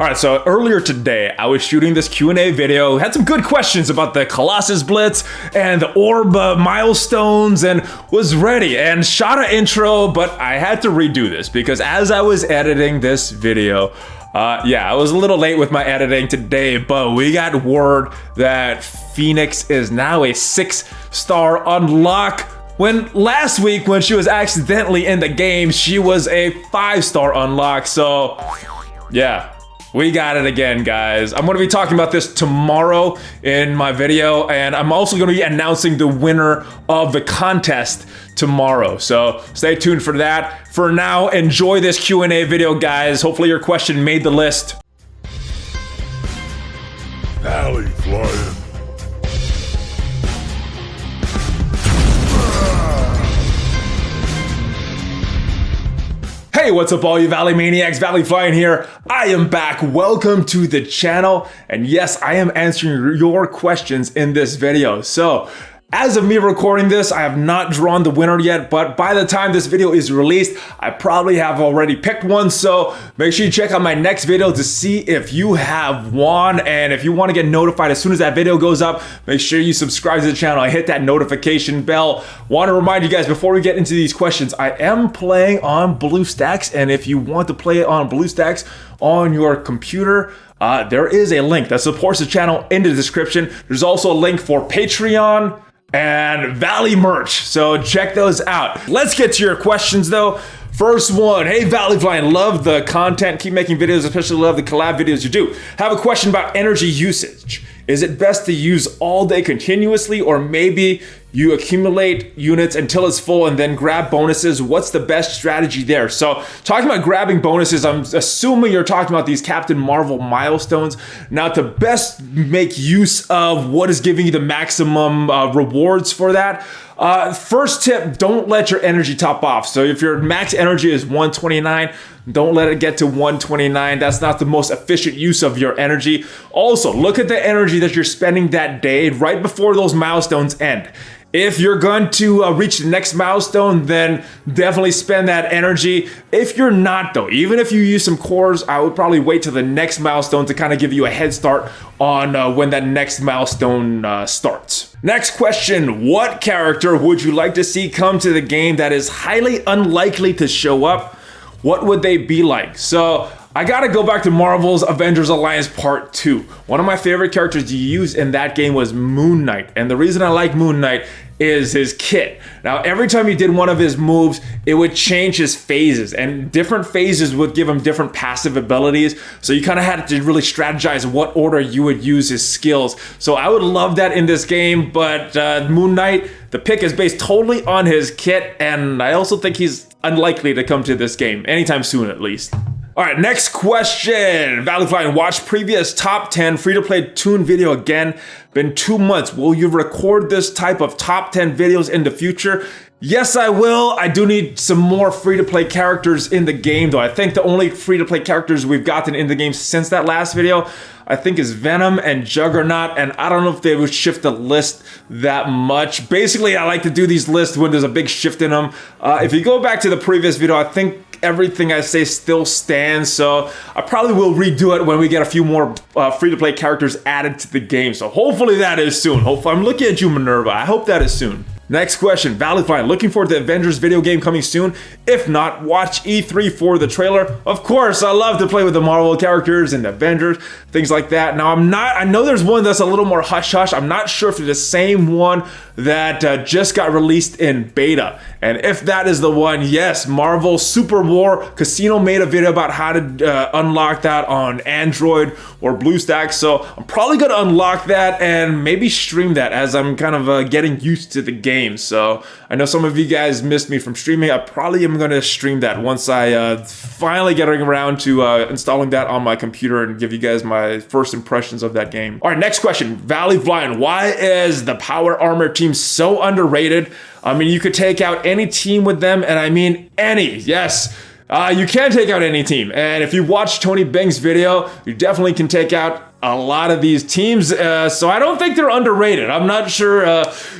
All right, so earlier today, I was shooting this Q&A video, had some good questions about the Colossus Blitz and the Orb Milestones, and was ready and shot an intro, but I had to redo this because as I was editing this video, I was a little late with my editing today, but we got word that Phoenix is now a 6-star unlock. When last week, when she was accidentally in the game, she was a 5-star unlock, so yeah. We got it again, guys. I'm going to be talking about this tomorrow in my video, and I'm also going to be announcing the winner of the contest tomorrow. So stay tuned for that. For now, enjoy this Q&A video, guys. Hopefully your question made the list. ValleyFlyin. Hey, what's up all you Valley Maniacs? ValleyFlyin here. I am back. Welcome to the channel. And yes, I am answering your questions in this video. So, as of me recording this, I have not drawn the winner yet, but by the time this video is released, I probably have already picked one. So make sure you check out my next video to see if you have won. And if you want to get notified as soon as that video goes up, make sure you subscribe to the channel and hit that notification bell. Want to remind you guys before we get into these questions, I am playing on BlueStacks. And if you want to play on BlueStacks on your computer, there is a link that supports the channel in the description. There's also a link for Patreon and Valley merch, so check those out. Let's get to your questions though. First one, hey ValleyFlyin, love the content, keep making videos, especially love the collab videos you do. Have a question about energy usage. Is it best to use all day continuously, or maybe you accumulate units until it's full and then grab bonuses? What's the best strategy there? So talking about grabbing bonuses, I'm assuming you're talking about these Captain Marvel milestones. Now to best make use of what is giving you the maximum rewards for that, first tip, don't let your energy top off. So if your max energy is 129, don't let it get to 129. That's not the most efficient use of your energy. Also, look at the energy that you're spending that day right before those milestones end. If you're going to reach the next milestone, then definitely spend that energy. If you're not though, even if you use some cores, I would probably wait till the next milestone to kind of give you a head start on when that next milestone starts. Next question, what character would you like to see come to the game that is highly unlikely to show up? What would they be like? So I gotta go back to Marvel's Avengers Alliance Part 2. One of my favorite characters to use in that game was Moon Knight. And the reason I like Moon Knight is his kit. Now, every time he did one of his moves, it would change his phases, and different phases would give him different passive abilities. So you kind of had to really strategize what order you would use his skills. So I would love that in this game, but Moon Knight, the pick is based totally on his kit, and I also think he's unlikely to come to this game, anytime soon at least. All right, next question. ValleyFlyin, watch previous top 10 free-to-play Toon video again. Been 2 months. Will you record this type of top 10 videos in the future? Yes, I will. I do need some more free-to-play characters in the game, though. I think the only free-to-play characters we've gotten in the game since that last video, I think, is Venom and Juggernaut, and I don't know if they would shift the list that much. Basically, I like to do these lists when there's a big shift in them. If you go back to the previous video, I think everything I say still stands, so I probably will redo it when we get a few more free-to-play characters added to the game. So hopefully that is soon. Hopefully, I'm looking at you, Minerva. I hope that is soon. Next question, ValleyFlyin, looking forward to the Avengers video game coming soon? If not, watch E3 for the trailer. Of course, I love to play with the Marvel characters and the Avengers, things like that. Now, I know there's one that's a little more hush-hush. I'm not sure if it's the same one that just got released in beta. And if that is the one, yes, Marvel Super War Casino made a video about how to unlock that on Android or BlueStacks. So I'm probably gonna unlock that and maybe stream that as I'm kind of getting used to the game. So I know some of you guys missed me from streaming. I probably am gonna stream that once I finally getting around to installing that on my computer and give you guys my first impressions of that game. All right, next question, ValleyFlyin, why is the Power Armor team so underrated? I mean, you could take out any team with them, and I mean any, yes. You can take out any team, and if you watch Tony Bing's video, you definitely can take out a lot of these teams, so I don't think they're underrated. I'm not sure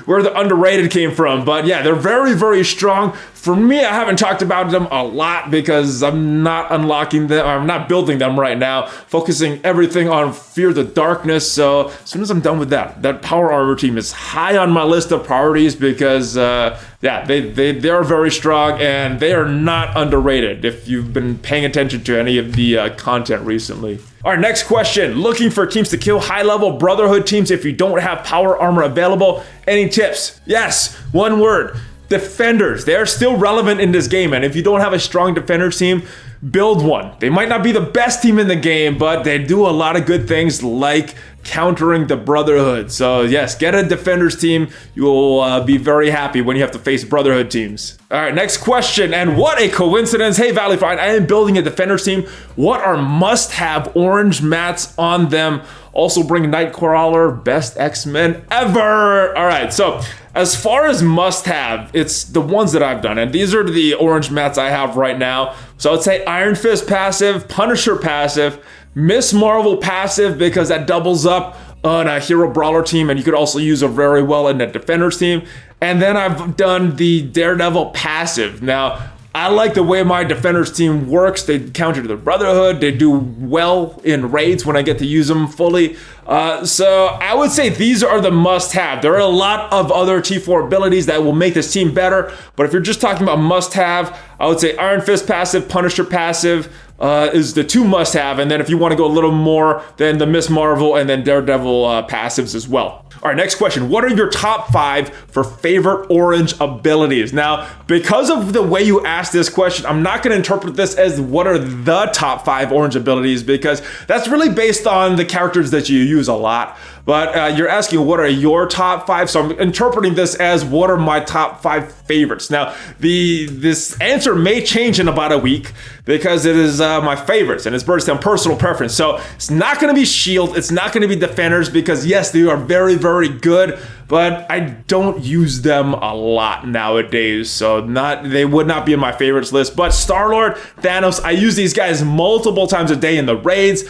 where the underrated came from, but yeah, they're very, very strong. For me, I haven't talked about them a lot because I'm not unlocking them. I'm not building them right now, focusing everything on Fear the Darkness. So as soon as I'm done with that power armor team is high on my list of priorities because they are very strong and they are not underrated if you've been paying attention to any of the content recently. All right, next question. Looking for teams to kill high-level Brotherhood teams if you don't have power armor available. Any tips? Yes, one word. Defenders. They're still relevant in this game, and if you don't have a strong defenders team, build one. They might not be the best team in the game, but they do a lot of good things like countering the Brotherhood. So yes, get a defenders team. You will be very happy when you have to face Brotherhood teams. All right, next question. And what a coincidence. Hey, ValleyFlyin, I am building a defenders team. What are must-have orange mats on them? Also bring Nightcrawler, best X-Men ever. All right, so as far as must-have, it's the ones that I've done. And these are the orange mats I have right now. So I'd say Iron Fist passive, Punisher passive, Miss Marvel passive because that doubles up on a hero brawler team and you could also use it very well in a defenders team. And then I've done the Daredevil passive. Now, I like the way my defenders team works. They counter the Brotherhood. They do well in raids when I get to use them fully. So I would say these are the must-have. There are a lot of other T4 abilities that will make this team better. But if you're just talking about must-have, I would say Iron Fist passive, Punisher passive is the two must-have. And then if you want to go a little more, then the Miss Marvel and then Daredevil passives as well. All right, next question. What are your top 5 for favorite orange abilities? Now, because of the way you asked this question, I'm not going to interpret this as what are the top 5 orange abilities because that's really based on the characters that you use a lot. But you're asking what are your top 5, so I'm interpreting this as what are my top 5 favorites. Now, this answer may change in about a week because it is my favorites and it's based on personal preference. So it's not going to be Shield, it's not going to be Defenders because yes, they are very, very good, but I don't use them a lot nowadays, so they would not be in my favorites list. But Star-Lord, Thanos, I use these guys multiple times a day in the raids.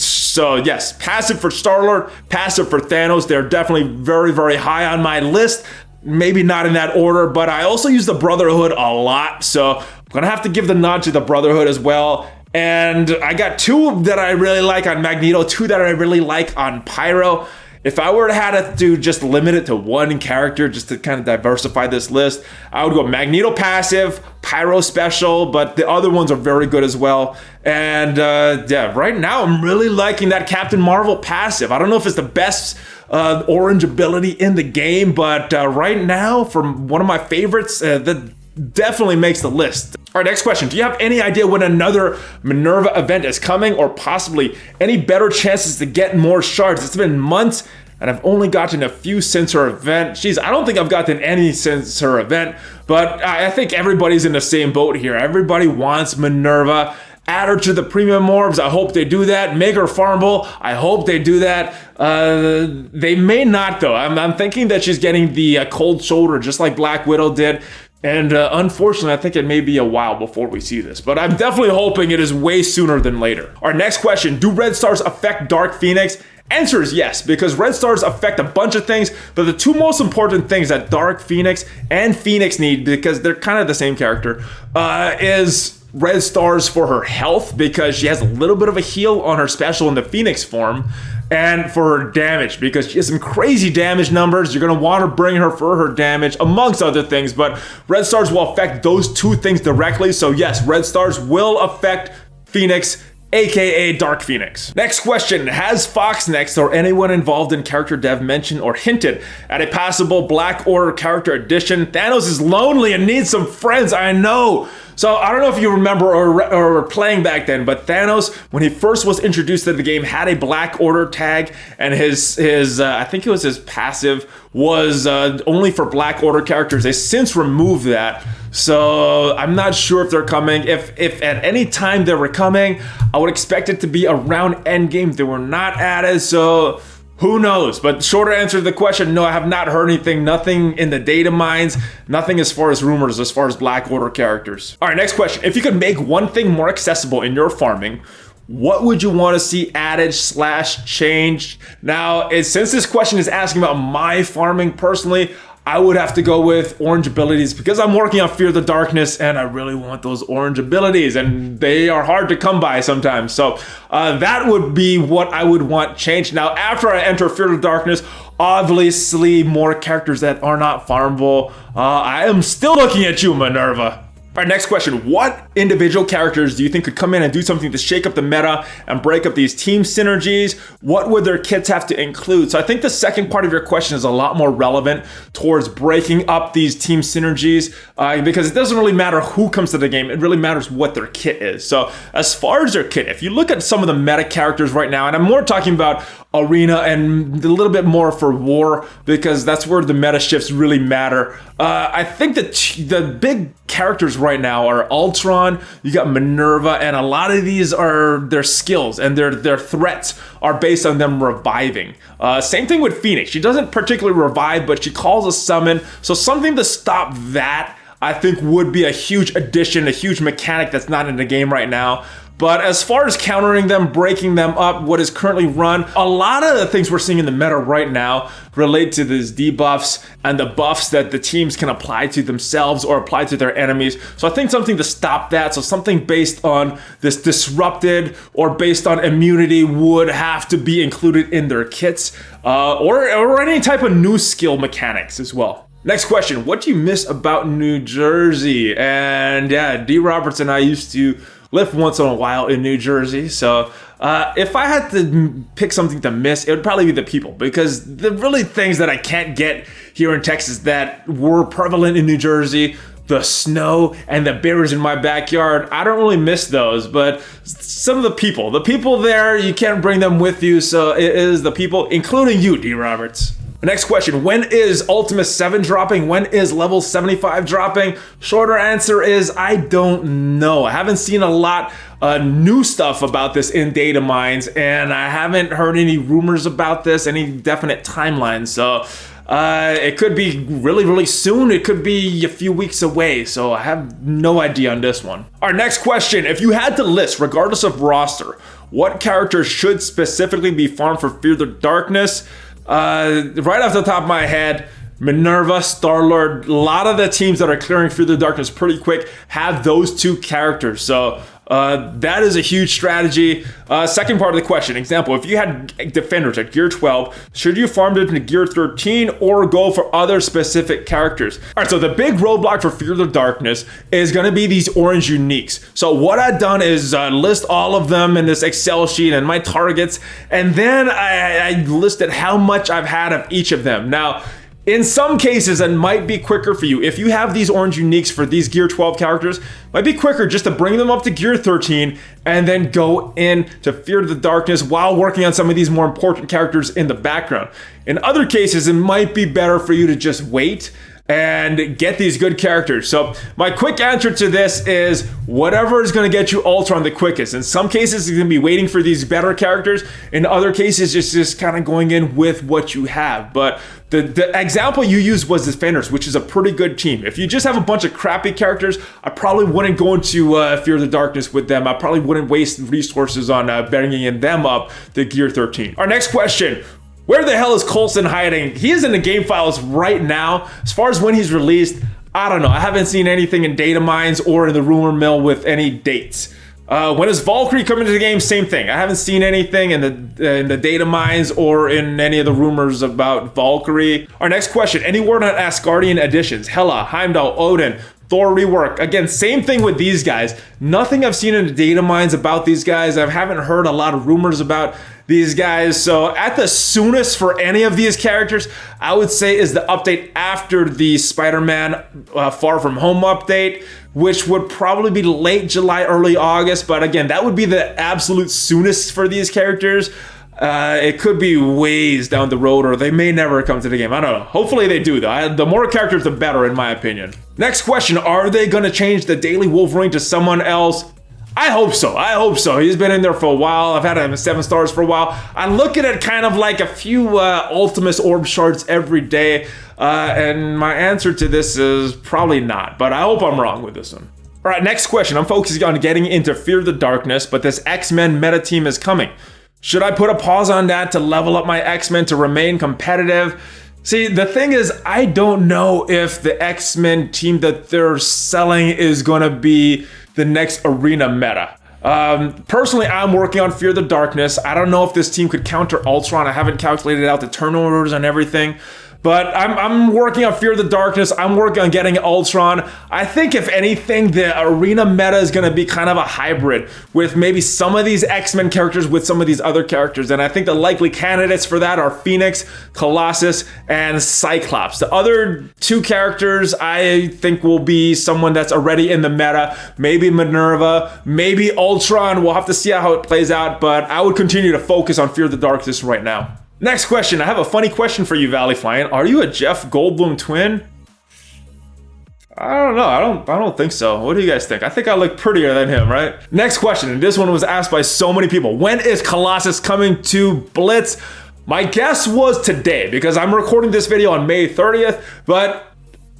So yes, passive for Star-Lord, passive for Thanos. They're definitely very, very high on my list. Maybe not in that order, but I also use the Brotherhood a lot, so I'm gonna have to give the nod to the Brotherhood as well. And I got 2 that I really like on Magneto, 2 that I really like on Pyro. If I were to have to just limit it to one character just to kind of diversify this list, I would go Magneto passive, Pyro special, but the other ones are very good as well. And yeah, right now I'm really liking that Captain Marvel passive. I don't know if it's the best orange ability in the game, but right now, from one of my favorites, that definitely makes the list. All right, next question. Do you have any idea when another Minerva event is coming or possibly any better chances to get more shards? It's been months and I've only gotten a few since her event. Jeez, I don't think I've gotten any since her event, but I think everybody's in the same boat here. Everybody wants Minerva. Add her to the premium orbs. I hope they do that. Make her farmable. I hope they do that. They may not though. I'm thinking that she's getting the cold shoulder just like Black Widow did. And unfortunately, I think it may be a while before we see this, but I'm definitely hoping it is way sooner than later. Our next question, do red stars affect Dark Phoenix? Answer is yes, because red stars affect a bunch of things, but the 2 most important things that Dark Phoenix and Phoenix need, because they're kind of the same character, is red stars for her health, because she has a little bit of a heal on her special in the Phoenix form, and for her damage, because she has some crazy damage numbers. You're going to want to bring her for her damage, amongst other things, but red stars will affect those 2 things directly. So yes, red stars will affect Phoenix, aka Dark Phoenix. Next question, has Fox Next or anyone involved in character dev mentioned or hinted at a possible Black Order character addition? Thanos is lonely and needs some friends, I know. So I don't know if you remember or playing back then, but Thanos, when he first was introduced to the game, had a Black Order tag, and his I think it was his passive was only for Black Order characters. They since removed that. So I'm not sure if they're coming. If at any time they were coming, I would expect it to be around endgame. They were not added, so who knows? But shorter answer to the question, no, I have not heard anything. Nothing in the data mines, nothing as far as rumors, as far as Black Order characters. All right, next question. If you could make one thing more accessible in your farming, what would you want to see added / changed? Now, since this question is asking about my farming personally, I would have to go with orange abilities because I'm working on Fear the Darkness and I really want those orange abilities and they are hard to come by sometimes. So that would be what I would want changed. Now, after I enter Fear the Darkness, obviously more characters that are not farmable. I am still looking at you, Minerva. All right, next question. What individual characters do you think could come in and do something to shake up the meta and break up these team synergies? What would their kits have to include? So I think the second part of your question is a lot more relevant towards breaking up these team synergies because it doesn't really matter who comes to the game. It really matters what their kit is. So as far as their kit, if you look at some of the meta characters right now, and I'm more talking about Arena and a little bit more for War because that's where the meta shifts really matter. I think that the big characters right now are Ultron, you got Minerva, and a lot of these are their skills and their threats are based on them reviving. Same thing with Phoenix. She doesn't particularly revive, but she calls a summon. So something to stop that, I think, would be a huge addition, a huge mechanic that's not in the game right now. But as far as countering them, breaking them up, what is currently run, a lot of the things we're seeing in the meta right now relate to these debuffs and the buffs that the teams can apply to themselves or apply to their enemies. So I think something to stop that, so something based on this disrupted or based on immunity would have to be included in their kits or any type of new skill mechanics as well. Next question, what do you miss about New Jersey? And yeah, D. Roberts and I used to live once in a while in New Jersey, so if I had to pick something to miss, it would probably be the people, because the really things that I can't get here in Texas that were prevalent in New Jersey, the snow and the bears in my backyard, I don't really miss those, but some of the people there, you can't bring them with you, so it is the people, including you, D. Roberts. Next question, when is Ultimate 7 dropping? When is level 75 dropping? Shorter answer is, I don't know. I haven't seen a lot new stuff about this in data mines, and I haven't heard any rumors about this, any definite timeline. So it could be really, really soon. It could be a few weeks away. So I have no idea on this one. Our next question, if you had to list, regardless of roster, what characters should specifically be farmed for Fear the Darkness? Right off the top of my head, Minerva, Star-Lord, a lot of the teams that are clearing Fear the Darkness pretty quick have those two characters. So that is a huge strategy. Second part of the question, example, if you had defenders at gear 12, should you farm it into gear 13 or go for other specific characters? All right, so the big roadblock for Fear the Darkness is going to be these orange uniques. So what I've done is list all of them in this Excel sheet and my targets, and then I listed how much I've had of each of them. Now, in some cases, it might be quicker for you. If you have these orange uniques for these Gear 12 characters, it might be quicker just to bring them up to Gear 13 and then go in to Fear the Darkness while working on some of these more important characters in the background. In other cases, it might be better for you to just wait and get these good characters. So my quick answer to this is whatever is going to get you Ultron the quickest. In some cases, it's going to be waiting for these better characters. In other cases, it's just kind of going in with what you have. But the example you used was Defenders, which is a pretty good team. If you just have a bunch of crappy characters, I probably wouldn't go into Fear the Darkness with them. I probably wouldn't waste resources on bringing them up to Gear 13. Our next question. Where the hell is Coulson hiding? He is in the game files right now. As far as when he's released, I don't know. I haven't seen anything in data mines or in the rumor mill with any dates. When is Valkyrie coming to the game? Same thing. I haven't seen anything in the data mines or in any of the rumors about Valkyrie. Our next question. Any word on Asgardian additions? Hela, Heimdall, Odin, Thor rework. Again, same thing with these guys. Nothing I've seen in the data mines about these guys. I haven't heard a lot of rumors about these guys. So at the soonest for any of these characters, I would say is the update after the Spider-Man Far From Home update, which would probably be late July, early August. But again, that would be the absolute soonest for these characters. It could be ways down the road, or they may never come to the game. I don't know. Hopefully they do, though. The more characters, the better, in my opinion. Next question, are they going to change the Daily Wolverine to someone else? I hope so. I hope so. He's been in there for a while. I've had him at 7 stars for a while. I look at it kind of like a few Ultimus Orb shards every day. And my answer to this is probably not, but I hope I'm wrong with this one. All right, next question. I'm focusing on getting into Fear the Darkness, but this XMen meta team is coming. Should I put a pause on that to level up my X-Men to remain competitive? See, the thing is, I don't know if the X-Men team that they're selling is going to be the next arena meta. Personally, I'm working on Fear the Darkness. I don't know if this team could counter Ultron. I haven't calculated out the turnovers and everything. But I'm working on Fear the Darkness. I'm working on getting Ultron. I think if anything, the arena meta is going to be kind of a hybrid with maybe some of these X-Men characters with some of these other characters. And I think the likely candidates for that are Phoenix, Colossus, and Cyclops. The other two characters I think will be someone that's already in the meta. Maybe Minerva, maybe Ultron. We'll have to see how it plays out. But I would continue to focus on Fear the Darkness right now. Next question. I have a funny question for you, ValleyFlyin. Are you a Jeff Goldblum twin? I don't know. I don't think so. What do you guys think? I think I look prettier than him, right? Next question. And this one was asked by so many people. When is Colossus coming to Blitz? My guess was today because I'm recording this video on May 30th, but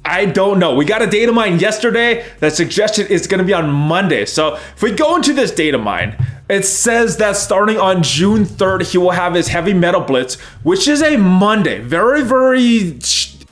I don't know. We got a data mine yesterday that suggested it's going to be on Monday. So if we go into this data mine, it says that starting on June 3rd, he will have his Heavy Metal Blitz, which is a Monday. Very, very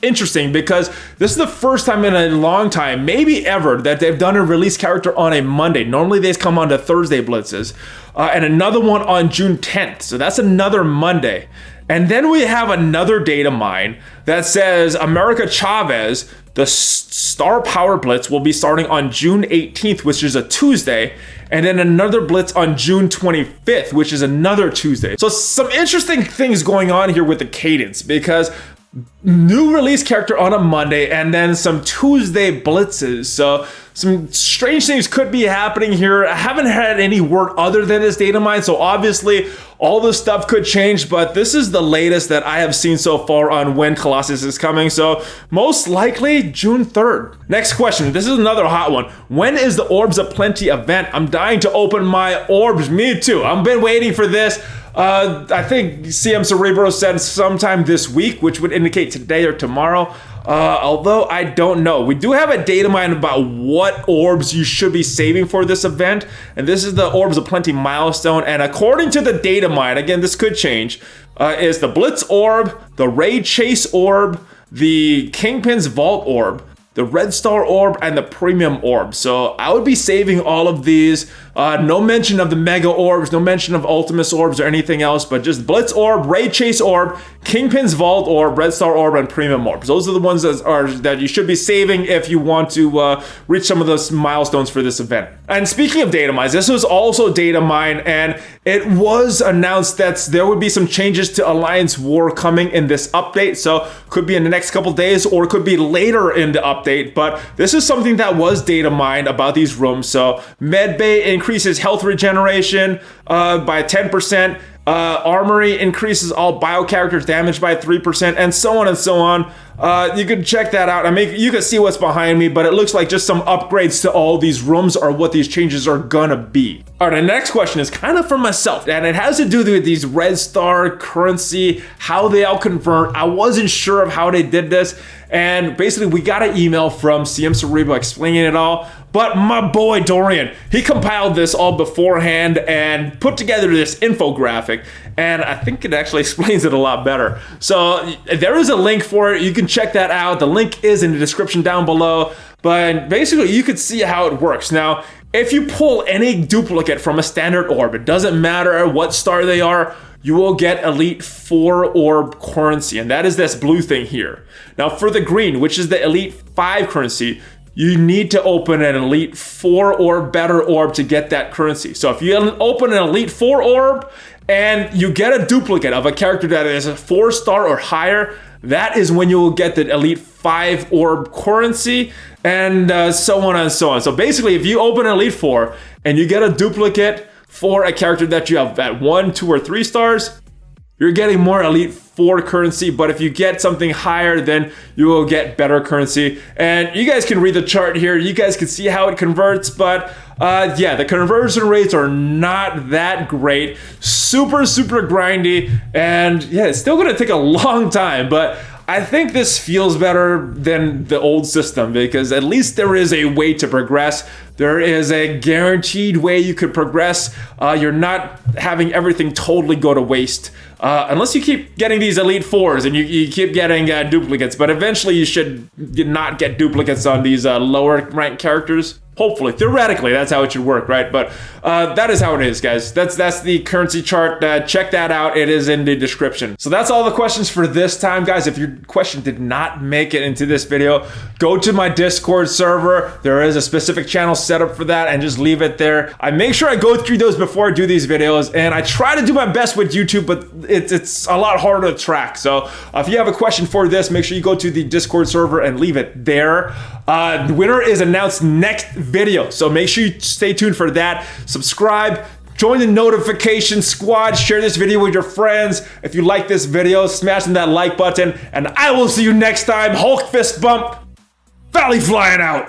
interesting because this is the first time in a long time, maybe ever, that they've done a release character on a Monday. Normally they come on to Thursday blitzes, and another one on June 10th. So that's another Monday. And then we have another data mine that says America Chavez, the Star Power Blitz, will be starting on June 18th, which is a Tuesday, and then another Blitz on June 25th, which is another Tuesday. So some interesting things going on here with the cadence because new release character on a Monday and then some Tuesday blitzes. So some strange things could be happening here. I haven't had any word other than this data mine, so obviously all this stuff could change, but this is the latest that I have seen so far on when Colossus is coming, so most likely June 3rd. Next question, this is another hot one. When is the Orbs of Plenty event? I'm dying to open my orbs. Me too. I've been waiting for this. I think CM Cerebro said sometime this week, which would indicate today or tomorrow. Although I don't know. We do have a data mine about what orbs you should be saving for this event. And this is the Orbs of Plenty milestone. And according to the data mine, again, this could change, is the Blitz Orb, the Ray Chase Orb, the Kingpin's Vault Orb, the Red Star Orb, and the Premium Orb. So I would be saving all of these. No mention of the Mega Orbs, no mention of Ultimus Orbs or anything else, but just Blitz Orb, Ray Chase Orb, Kingpin's Vault Orb, Red Star Orb, and Premium Orbs. Those are the ones that you should be saving if you want to reach some of those milestones for this event. And speaking of data mines, this was also data mine, and it was announced that there would be some changes to Alliance War coming in this update. So could be in the next couple days or it could be later in the update, but this is something that was data mined about these rooms. So Medbay increases health regeneration by 10%. Armory increases all bio characters damage by 3%, and so on and so on. You can check that out. I mean, you can see what's behind me, but it looks like just some upgrades to all these rooms are what these changes are gonna be. All right, the next question is kind of for myself, and it has to do with these Red Star currency, how they all convert. I wasn't sure of how they did this, and basically we got an email from CM Cerebro explaining it all. But my boy Dorian, he compiled this all beforehand and put together this infographic, and I think it actually explains it a lot better. So there is a link for it. You can check that out. The link is in the description down below. But basically, you could see how it works. Now, if you pull any duplicate from a standard orb, it doesn't matter what star they are, you will get Elite 4 orb currency, and that is this blue thing here. Now, for the green, which is the Elite 5 currency, you need to open an Elite 4 or better orb to get that currency. So if you open an Elite 4 orb and you get a duplicate of a character that is a 4-star or higher, that is when you will get the Elite 5 orb currency, and so on and so on. So basically, if you open an Elite 4 and you get a duplicate for a character that you have at 1, 2, or 3 stars, you're getting more Elite 4 currency, but if you get something higher, then you will get better currency. And you guys can read the chart here. You guys can see how it converts, but yeah, the conversion rates are not that great. Super, super grindy, and yeah, it's still gonna take a long time, but I think this feels better than the old system because at least there is a way to progress. There is a guaranteed way you could progress. You're not having everything totally go to waste. Unless you keep getting these Elite Fours and you keep getting duplicates, but eventually you should not get duplicates on these lower ranked characters. Hopefully, theoretically, that's how it should work, right? But that is how it is, guys. That's the currency chart. Check that out. It is in the description. So that's all the questions for this time, guys. If your question did not make it into this video, go to my Discord server. There is a specific channel set up for that, and just leave it there. I make sure I go through those before I do these videos, and I try to do my best with YouTube, but it's a lot harder to track. So if you have a question for this, make sure you go to the Discord server and leave it there. The winner is announced next video, so make sure you stay tuned for that. Subscribe, join the notification squad, share this video with your friends. If you like this video, smash that like button, and I will see you next time. Hulk fist bump, ValleyFlyin out.